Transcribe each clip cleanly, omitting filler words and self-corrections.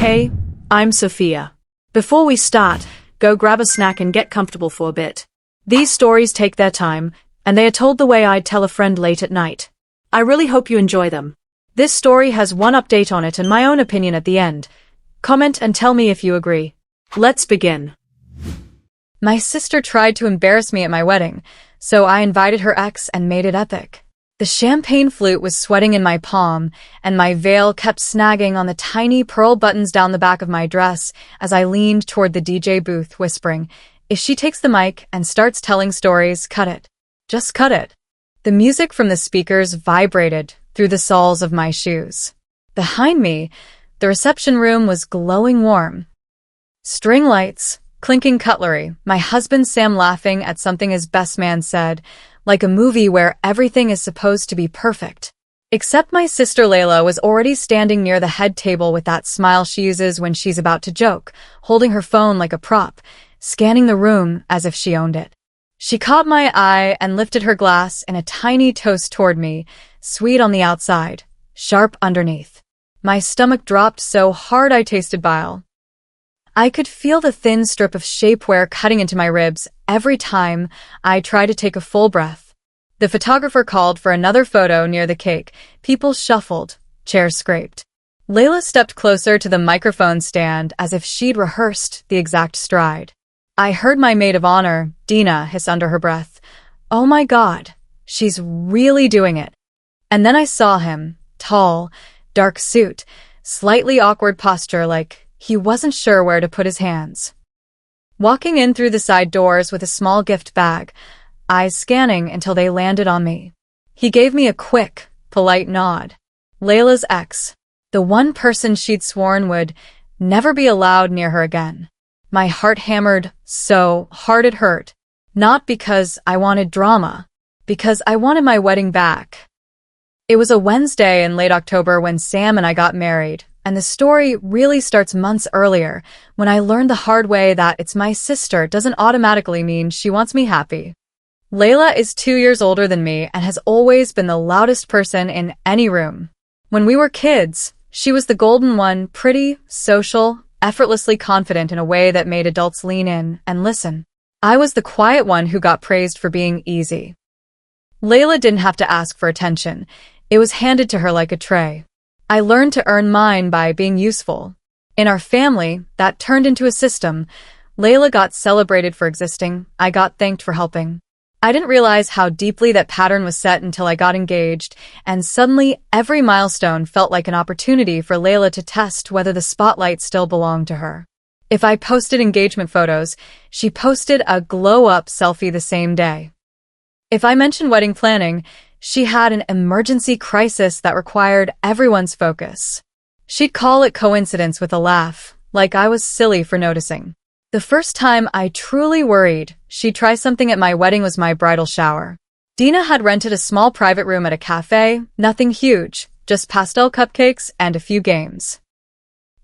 Hey, I'm Sophia. Before we start, go grab a snack and get comfortable for a bit. These stories take their time, and they are told the way I'd tell a friend late at night. I really hope you enjoy them. This story has one update on it and my own opinion at the end. Comment and tell me if you agree. Let's begin. My sister tried to embarrass me at my wedding, so I invited her ex and made it epic. The champagne flute was sweating in my palm, and my veil kept snagging on the tiny pearl buttons down the back of my dress as I leaned toward the DJ booth, whispering, "If she takes the mic and starts telling stories, cut it. Just cut it." The music from the speakers vibrated through the soles of my shoes. Behind me, the reception room was glowing warm. String lights, clinking cutlery, my husband Sam laughing at something his best man said, like a movie where everything is supposed to be perfect. Except my sister Layla was already standing near the head table with that smile she uses when she's about to joke, holding her phone like a prop, scanning the room as if she owned it. She caught my eye and lifted her glass in a tiny toast toward me, sweet on the outside, sharp underneath. My stomach dropped so hard I tasted bile. I could feel the thin strip of shapewear cutting into my ribs every time I tried to take a full breath. The photographer called for another photo near the cake. People shuffled, chairs scraped. Layla stepped closer to the microphone stand as if she'd rehearsed the exact stride. I heard my maid of honor, Dina, hiss under her breath, "Oh my God, she's really doing it." And then I saw him, tall, dark suit, slightly awkward posture like he wasn't sure where to put his hands. Walking in through the side doors with a small gift bag, eyes scanning until they landed on me. He gave me a quick, polite nod. Layla's ex, the one person she'd sworn would never be allowed near her again. My heart hammered so hard it hurt, not because I wanted drama, because I wanted my wedding back. It was a Wednesday in late October when Sam and I got married, and the story really starts months earlier, when I learned the hard way that it's my sister doesn't automatically mean she wants me happy. Layla is 2 years older than me and has always been the loudest person in any room. When we were kids, she was the golden one, pretty, social, effortlessly confident in a way that made adults lean in and listen. I was the quiet one who got praised for being easy. Layla didn't have to ask for attention. It was handed to her like a tray. I learned to earn mine by being useful. In our family, that turned into a system. Layla got celebrated for existing. I got thanked for helping. I didn't realize how deeply that pattern was set until I got engaged, and suddenly every milestone felt like an opportunity for Layla to test whether the spotlight still belonged to her. If I posted engagement photos, she posted a glow-up selfie the same day. If I mentioned wedding planning, she had an emergency crisis that required everyone's focus. She'd call it coincidence with a laugh, like I was silly for noticing. The first time I truly worried she'd try something at my wedding was my bridal shower. Dina had rented a small private room at a cafe, nothing huge, just pastel cupcakes and a few games.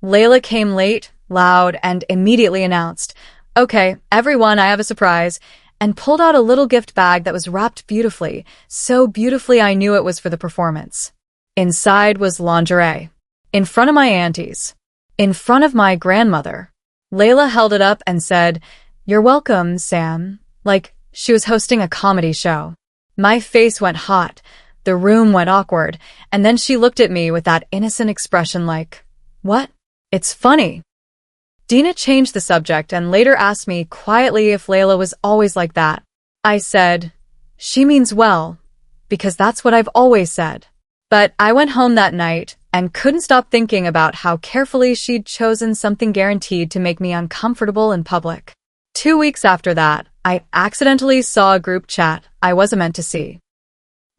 Layla came late, loud, and immediately announced, "Okay, everyone, I have a surprise," and pulled out a little gift bag that was wrapped beautifully, so beautifully I knew it was for the performance. Inside was lingerie. In front of my aunties. In front of my grandmother. Layla held it up and said, "You're welcome, Sam," like she was hosting a comedy show. My face went hot, the room went awkward, and then she looked at me with that innocent expression like, "What? It's funny." Dina changed the subject and later asked me quietly if Layla was always like that. I said, "She means well," because that's what I've always said. But I went home that night and couldn't stop thinking about how carefully she'd chosen something guaranteed to make me uncomfortable in public. 2 weeks after that, I accidentally saw a group chat I wasn't meant to see.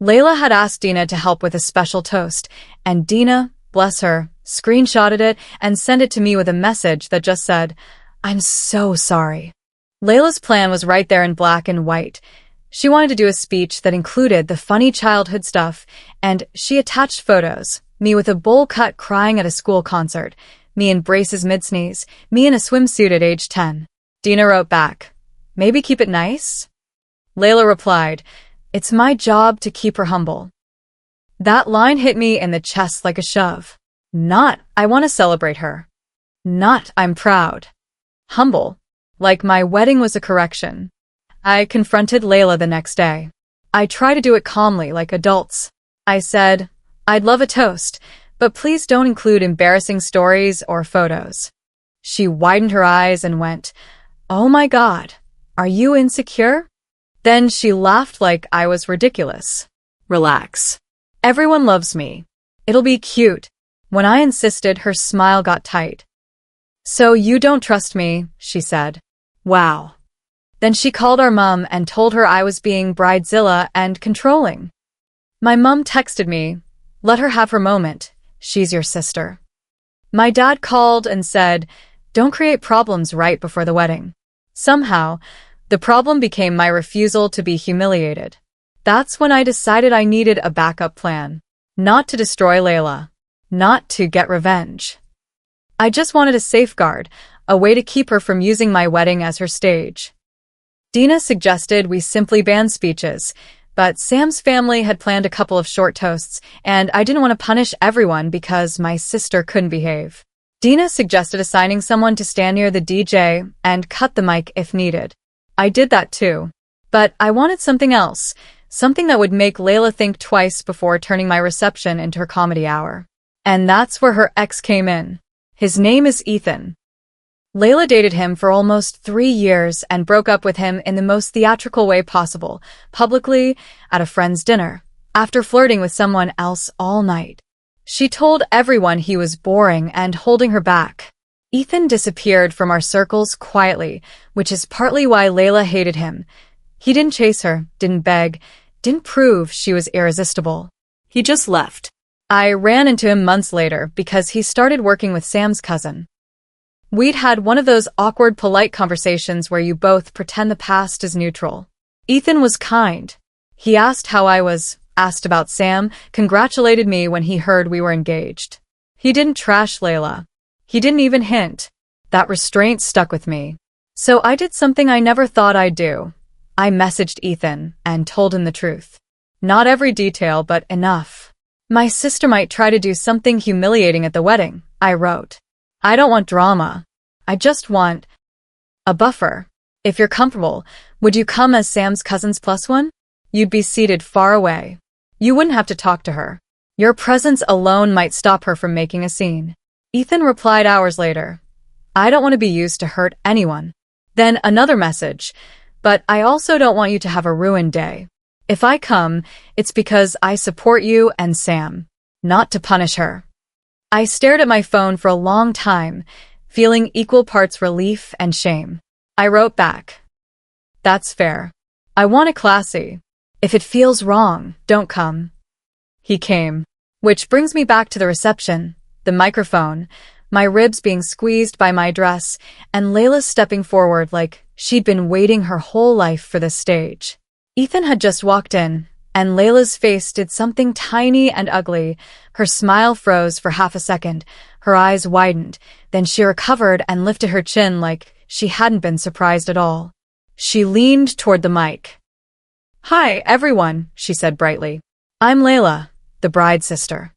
Layla had asked Dina to help with a special toast, and Dina, bless her, screenshotted it and sent it to me with a message that just said, "I'm so sorry." Layla's plan was right there in black and white. She wanted to do a speech that included the funny childhood stuff, and she attached photos, me with a bowl cut crying at a school concert, me in braces mid-sneeze, me in a swimsuit at age 10. Dina wrote back, "Maybe keep it nice?" Layla replied, "It's my job to keep her humble." That line hit me in the chest like a shove. Not, "I want to celebrate her." Not I'm proud. Humble. Like my wedding was a correction. I confronted Layla the next day. I try to do it calmly like adults. I said, I'd love a toast, but please don't include embarrassing stories or photos. She widened her eyes and went, "Oh my God, are you insecure?" Then she laughed like I was ridiculous. Relax. Everyone loves me. It'll be cute. When I insisted, her smile got tight. So you don't trust me, she said. Wow. Then she called our mom and told her I was being bridezilla and controlling. My mom texted me, "Let her have her moment. She's your sister." My dad called and said, "Don't create problems right before the wedding." Somehow, the problem became my refusal to be humiliated. That's when I decided I needed a backup plan. Not to destroy Layla. Not to get revenge. I just wanted a safeguard, a way to keep her from using my wedding as her stage. Dina suggested we simply ban speeches, but Sam's family had planned a couple of short toasts, and I didn't want to punish everyone because my sister couldn't behave. Dina suggested assigning someone to stand near the DJ and cut the mic if needed. I did that too. But I wanted something else, something that would make Layla think twice before turning my reception into her comedy hour. And that's where her ex came in. His name is Ethan. Layla dated him for almost 3 years and broke up with him in the most theatrical way possible, publicly, at a friend's dinner, after flirting with someone else all night. She told everyone he was boring and holding her back. Ethan disappeared from our circles quietly, which is partly why Layla hated him. He didn't chase her, didn't beg, didn't prove she was irresistible. He just left. I ran into him months later because he started working with Sam's cousin. We'd had one of those awkward, polite conversations where you both pretend the past is neutral. Ethan was kind. He asked how I was, asked about Sam, congratulated me when he heard we were engaged. He didn't trash Layla. He didn't even hint. That restraint stuck with me. So I did something I never thought I'd do. I messaged Ethan and told him the truth. Not every detail, but enough. My sister might try to do something humiliating at the wedding, I wrote. I don't want drama. I just want a buffer. If you're comfortable, would you come as Sam's cousin's plus one? You'd be seated far away. You wouldn't have to talk to her. Your presence alone might stop her from making a scene. Ethan replied hours later. I don't want to be used to hurt anyone. Then another message. But I also don't want you to have a ruined day. If I come, it's because I support you and Sam, not to punish her. I stared at my phone for a long time, feeling equal parts relief and shame. I wrote back. That's fair. I want it classy. If it feels wrong, don't come. He came. Which brings me back to the reception, the microphone, my ribs being squeezed by my dress, and Layla stepping forward like she'd been waiting her whole life for this stage. Ethan had just walked in, and Layla's face did something tiny and ugly. Her smile froze for half a second, her eyes widened, then she recovered and lifted her chin like she hadn't been surprised at all. She leaned toward the mic. Hi, everyone, she said brightly. I'm Layla, the bride's sister.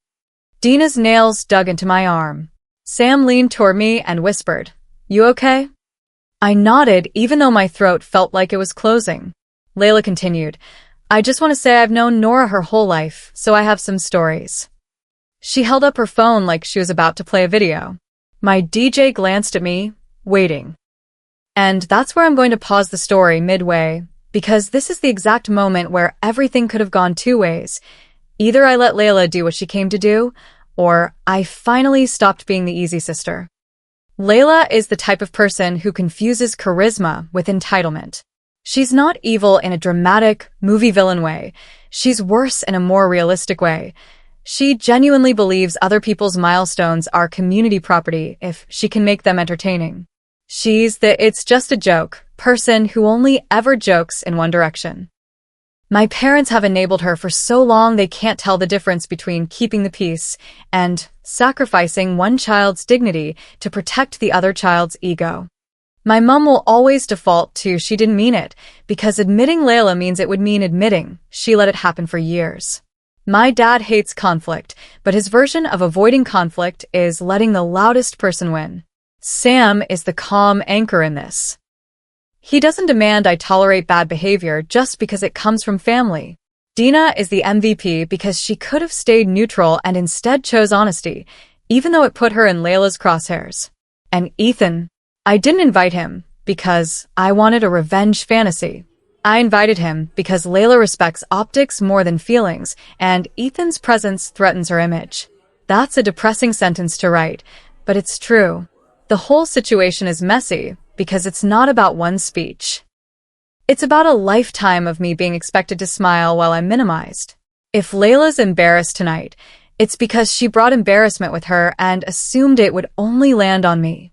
Dina's nails dug into my arm. Sam leaned toward me and whispered, You okay? I nodded even though my throat felt like it was closing. Layla continued, I just want to say I've known Nora her whole life, so I have some stories. She held up her phone like she was about to play a video. My DJ glanced at me, waiting. And that's where I'm going to pause the story midway, because this is the exact moment where everything could have gone two ways. Either I let Layla do what she came to do, or I finally stopped being the easy sister. Layla is the type of person who confuses charisma with entitlement. She's not evil in a dramatic, movie villain way. She's worse in a more realistic way. She genuinely believes other people's milestones are community property if she can make them entertaining. She's the it's just a joke person who only ever jokes in one direction. My parents have enabled her for so long they can't tell the difference between keeping the peace and sacrificing one child's dignity to protect the other child's ego. My mom will always default to she didn't mean it, because admitting Layla means it would mean admitting she let it happen for years. My dad hates conflict, but his version of avoiding conflict is letting the loudest person win. Sam is the calm anchor in this. He doesn't demand I tolerate bad behavior just because it comes from family. Dina is the MVP because she could have stayed neutral and instead chose honesty, even though it put her in Layla's crosshairs. And Ethan, I didn't invite him because I wanted a revenge fantasy. I invited him because Layla respects optics more than feelings, and Ethan's presence threatens her image. That's a depressing sentence to write, but it's true. The whole situation is messy because it's not about one speech. It's about a lifetime of me being expected to smile while I'm minimized. If Layla's embarrassed tonight, it's because she brought embarrassment with her and assumed it would only land on me.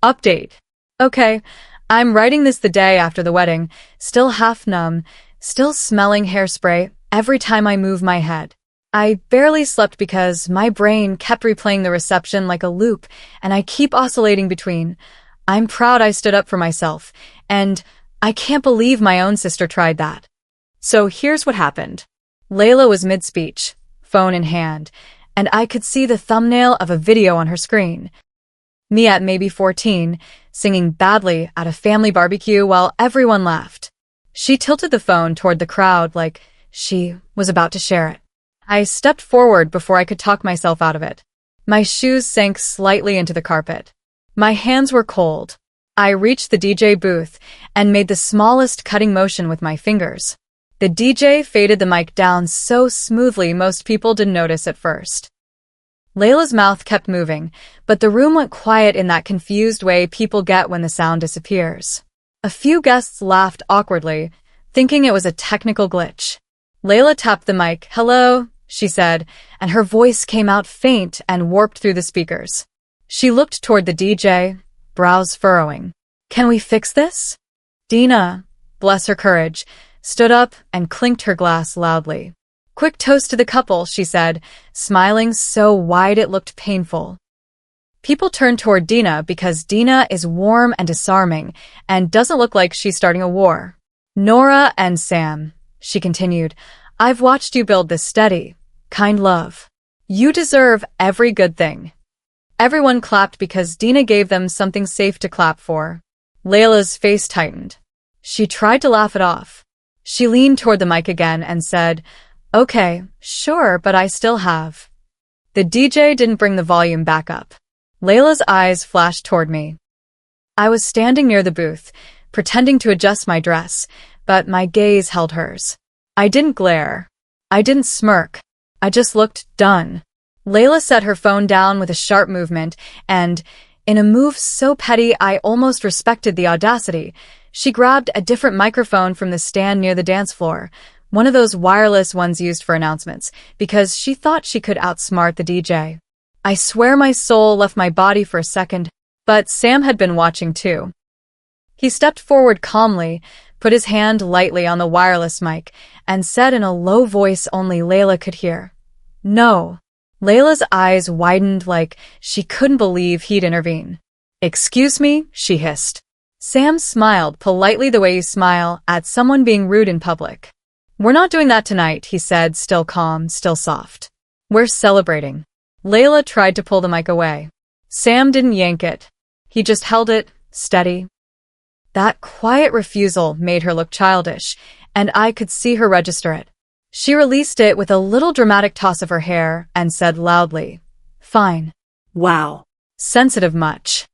Update. Okay, I'm writing this the day after the wedding, still half numb, still smelling hairspray every time I move my head. I barely slept because my brain kept replaying the reception like a loop, and I keep oscillating between, I'm proud I stood up for myself, and I can't believe my own sister tried that. So here's what happened. Layla was mid-speech, phone in hand, and I could see the thumbnail of a video on her screen. Me at maybe 14, singing badly at a family barbecue while everyone laughed. She tilted the phone toward the crowd like she was about to share it. I stepped forward before I could talk myself out of it. My shoes sank slightly into the carpet. My hands were cold. I reached the DJ booth and made the smallest cutting motion with my fingers. The DJ faded the mic down so smoothly most people didn't notice at first. Layla's mouth kept moving, but the room went quiet in that confused way people get when the sound disappears. A few guests laughed awkwardly, thinking it was a technical glitch. Layla tapped the mic. "Hello," she said, and her voice came out faint and warped through the speakers. She looked toward the DJ, brows furrowing. "Can we fix this?" Dina, bless her courage, stood up and clinked her glass loudly. "Quick toast to the couple," she said, smiling so wide it looked painful. People turned toward Dina because Dina is warm and disarming and doesn't look like she's starting a war. "Nora and Sam," she continued, "I've watched you build this steady, kind love. You deserve every good thing." Everyone clapped because Dina gave them something safe to clap for. Layla's face tightened. She tried to laugh it off. She leaned toward the mic again and said, "Okay, sure, but I still have." The DJ didn't bring the volume back up. Layla's eyes flashed toward me. I was standing near the booth, pretending to adjust my dress, but my gaze held hers. I didn't glare. I didn't smirk. I just looked done. Layla set her phone down with a sharp movement, and, in a move so petty I almost respected the audacity, she grabbed a different microphone from the stand near the dance floor, one of those wireless ones used for announcements, because she thought she could outsmart the DJ. I swear my soul left my body for a second, but Sam had been watching too. He stepped forward calmly, put his hand lightly on the wireless mic, and said in a low voice only Layla could hear, "No." Layla's eyes widened like she couldn't believe he'd intervene. "Excuse me," she hissed. Sam smiled politely the way you smile at someone being rude in public. "We're not doing that tonight," he said, still calm, still soft. "We're celebrating." Layla tried to pull the mic away. Sam didn't yank it. He just held it, steady. That quiet refusal made her look childish, and I could see her register it. She released it with a little dramatic toss of her hair and said loudly, "Fine." Wow. Sensitive much.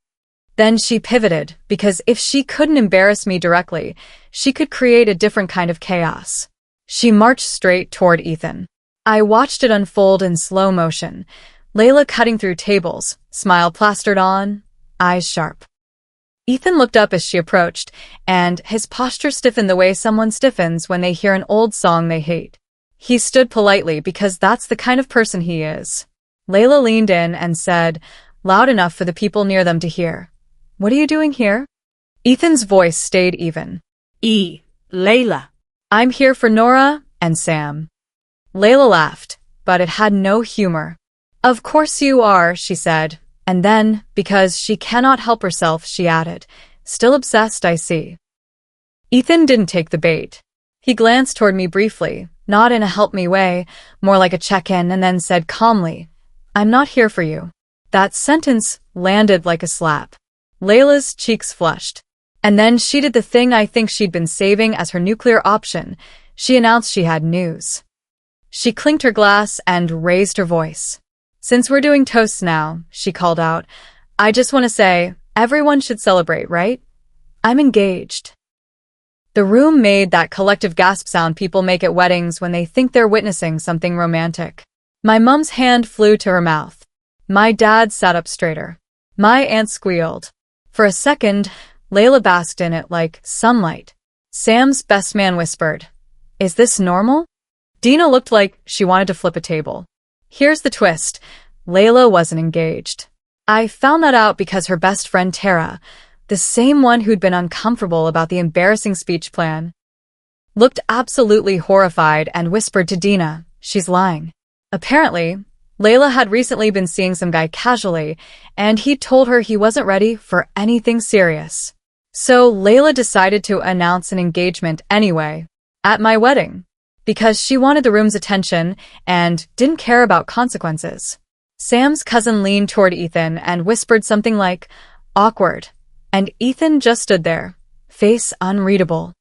Then she pivoted, because if she couldn't embarrass me directly, she could create a different kind of chaos. She marched straight toward Ethan. I watched it unfold in slow motion, Layla cutting through tables, smile plastered on, eyes sharp. Ethan looked up as she approached, and his posture stiffened the way someone stiffens when they hear an old song they hate. He stood politely because that's the kind of person he is. Layla leaned in and said, loud enough for the people near them to hear, "What are you doing here?" Ethan's voice stayed even. Layla. "I'm here for Nora and Sam." Layla laughed, but it had no humor. "Of course you are," she said, and then, because she cannot help herself, she added, "Still obsessed, I see." Ethan didn't take the bait. He glanced toward me briefly, not in a help-me way, more like a check-in, and then said calmly, "I'm not here for you." That sentence landed like a slap. Layla's cheeks flushed. And then she did the thing I think she'd been saving as her nuclear option. She announced she had news. She clinked her glass and raised her voice. Since we're doing toasts now, she called out, I just want to say, everyone should celebrate, right? I'm engaged. The room made that collective gasp sound people make at weddings when they think they're witnessing something romantic. My mom's hand flew to her mouth. My dad sat up straighter. My aunt squealed. For a second, Layla basked in it like sunlight. Sam's best man whispered, Is this normal? Dina looked like she wanted to flip a table. Here's the twist. Layla wasn't engaged. I found that out because her best friend Tara, the same one who'd been uncomfortable about the embarrassing speech plan, looked absolutely horrified and whispered to Dina, She's lying. Apparently, Layla had recently been seeing some guy casually, and he'd told her he wasn't ready for anything serious. So Layla decided to announce an engagement anyway, at my wedding, because she wanted the room's attention and didn't care about consequences. Sam's cousin leaned toward Ethan and whispered something like, awkward, and Ethan just stood there, face unreadable.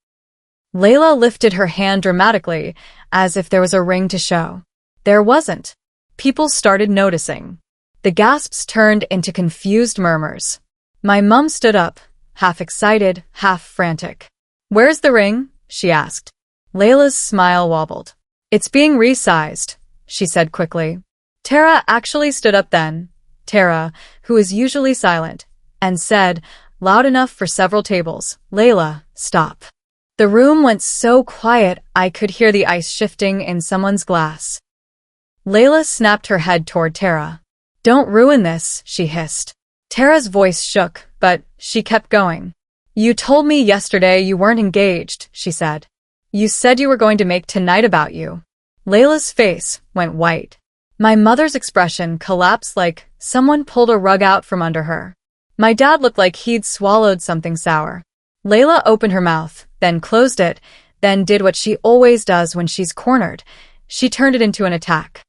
Layla lifted her hand dramatically, as if there was a ring to show. There wasn't. People started noticing. The gasps turned into confused murmurs. My mum stood up, half excited, half frantic. Where's the ring? She asked. Layla's smile wobbled. It's being resized, she said quickly. Tara actually stood up then, Tara, who is usually silent, and said, loud enough for several tables, Layla, stop. The room went so quiet I could hear the ice shifting in someone's glass. Layla snapped her head toward Tara. Don't ruin this, she hissed. Tara's voice shook, but she kept going. You told me yesterday you weren't engaged, she said. You said you were going to make tonight about you. Layla's face went white. My mother's expression collapsed like someone pulled a rug out from under her. My dad looked like he'd swallowed something sour. Layla opened her mouth, then closed it, then did what she always does when she's cornered. She turned it into an attack.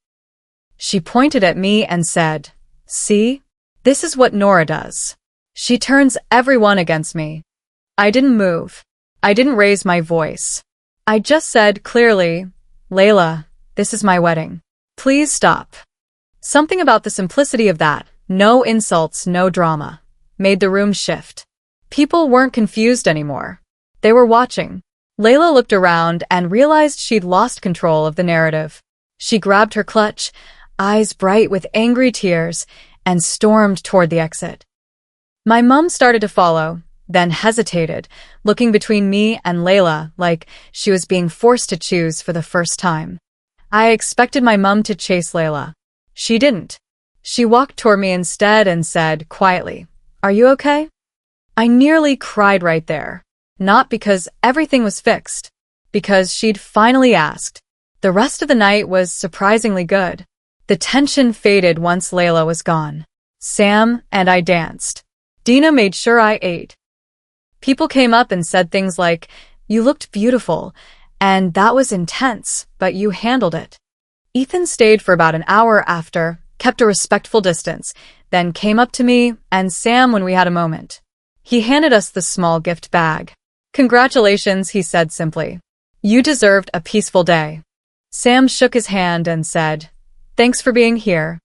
She pointed at me and said, See? This is what Nora does. She turns everyone against me. I didn't move. I didn't raise my voice. I just said clearly, Layla, this is my wedding. Please stop. Something about the simplicity of that, no insults, no drama, made the room shift. People weren't confused anymore. They were watching. Layla looked around and realized she'd lost control of the narrative. She grabbed her clutch, eyes bright with angry tears, and stormed toward the exit. My mum started to follow, then hesitated, looking between me and Layla like she was being forced to choose for the first time. I expected my mum to chase Layla. She didn't. She walked toward me instead and said quietly, Are you okay? I nearly cried right there. Not because everything was fixed, because she'd finally asked. The rest of the night was surprisingly good. The tension faded once Layla was gone. Sam and I danced. Dina made sure I ate. People came up and said things like, You looked beautiful, and that was intense, but you handled it. Ethan stayed for about an hour after, kept a respectful distance, then came up to me and Sam when we had a moment. He handed us the small gift bag. Congratulations, he said simply. You deserved a peaceful day. Sam shook his hand and said, Thanks for being here.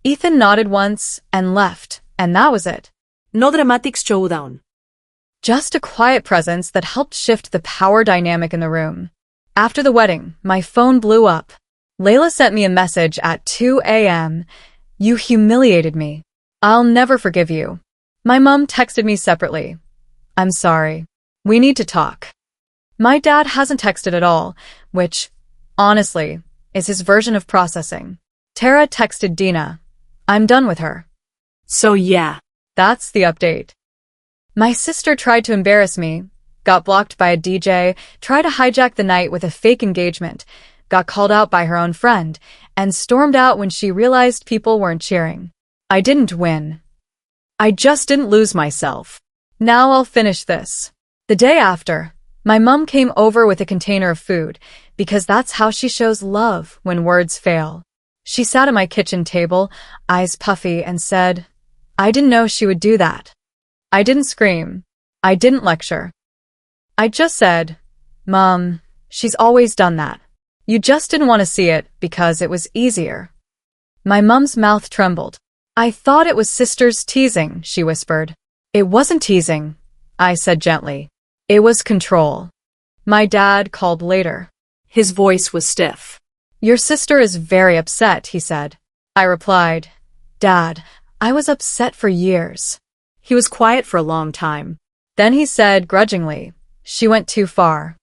Ethan nodded once and left, and that was it. No dramatic showdown. Just a quiet presence that helped shift the power dynamic in the room. After the wedding, my phone blew up. Layla sent me a message at 2 a.m. You humiliated me. I'll never forgive you. My mom texted me separately. I'm sorry. We need to talk. My dad hasn't texted at all, which, honestly, is his version of processing. Tara texted Dina. I'm done with her. So yeah. That's the update. My sister tried to embarrass me, got blocked by a DJ, tried to hijack the night with a fake engagement, got called out by her own friend, and stormed out when she realized people weren't cheering. I didn't win. I just didn't lose myself. Now I'll finish this. The day after, my mum came over with a container of food, because that's how she shows love when words fail. She sat at my kitchen table, eyes puffy, and said, I didn't know she would do that. I didn't scream. I didn't lecture. I just said, Mom, she's always done that. You just didn't want to see it because it was easier. My mom's mouth trembled. I thought it was sisters teasing, she whispered. It wasn't teasing, I said gently. It was control. My dad called later. His voice was stiff. Your sister is very upset, he said. I replied, Dad, I was upset for years. He was quiet for a long time. Then he said grudgingly, she went too far.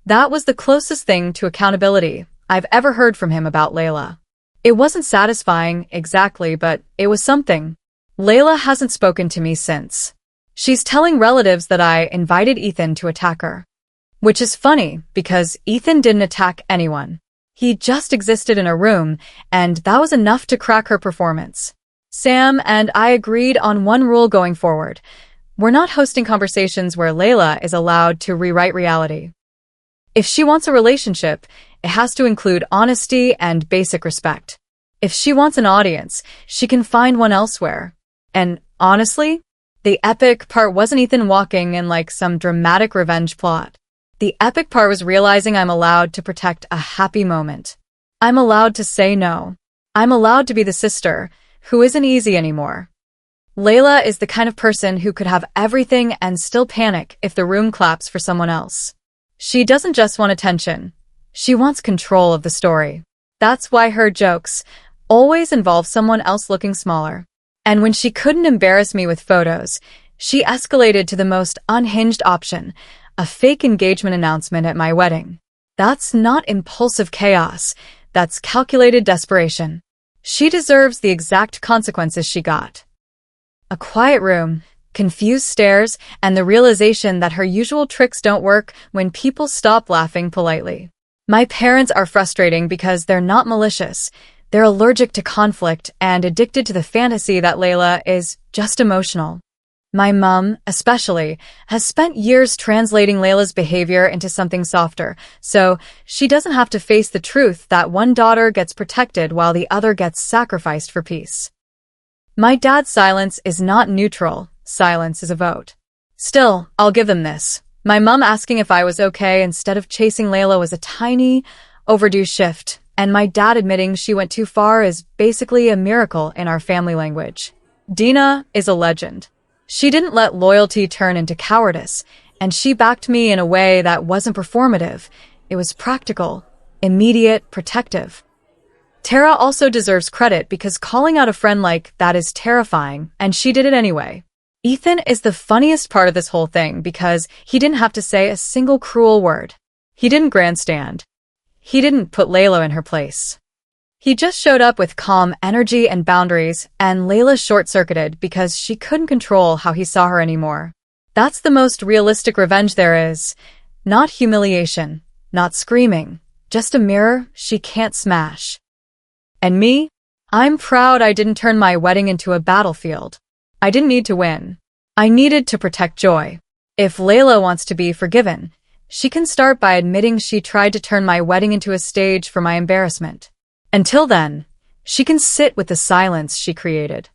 That was the closest thing to accountability I've ever heard from him about Layla. It wasn't satisfying, exactly, but it was something. Layla hasn't spoken to me since. She's telling relatives that I invited Ethan to attack her. Which is funny, because Ethan didn't attack anyone. He just existed in a room, and that was enough to crack her performance. Sam and I agreed on one rule going forward. We're not hosting conversations where Layla is allowed to rewrite reality. If she wants a relationship, it has to include honesty and basic respect. If she wants an audience, she can find one elsewhere. And honestly, the epic part wasn't Ethan walking in like some dramatic revenge plot. The epic part was realizing I'm allowed to protect a happy moment. I'm allowed to say no. I'm allowed to be the sister who isn't easy anymore. Layla is the kind of person who could have everything and still panic if the room claps for someone else. She doesn't just want attention. She wants control of the story. That's why her jokes always involve someone else looking smaller. And when she couldn't embarrass me with photos, she escalated to the most unhinged option, a fake engagement announcement at my wedding. That's not impulsive chaos. That's calculated desperation. She deserves the exact consequences she got. A quiet room, confused stares, and the realization that her usual tricks don't work when people stop laughing politely. My parents are frustrating because they're not malicious. They're allergic to conflict and addicted to the fantasy that Layla is just emotional. My mom, especially, has spent years translating Layla's behavior into something softer, so she doesn't have to face the truth that one daughter gets protected while the other gets sacrificed for peace. My dad's silence is not neutral. Silence is a vote. Still, I'll give them this. My mom asking if I was okay instead of chasing Layla was a tiny, overdue shift, and my dad admitting she went too far is basically a miracle in our family language. Dina is a legend. She didn't let loyalty turn into cowardice, and she backed me in a way that wasn't performative. It was practical, immediate, protective. Tara also deserves credit because calling out a friend like that is terrifying, and she did it anyway. Ethan is the funniest part of this whole thing because he didn't have to say a single cruel word. He didn't grandstand. He didn't put Layla in her place. He just showed up with calm energy and boundaries, and Layla short-circuited because she couldn't control how he saw her anymore. That's the most realistic revenge there is. Not humiliation, not screaming, just a mirror she can't smash. And me? I'm proud I didn't turn my wedding into a battlefield. I didn't need to win. I needed to protect joy. If Layla wants to be forgiven, she can start by admitting she tried to turn my wedding into a stage for my embarrassment. Until then, she can sit with the silence she created.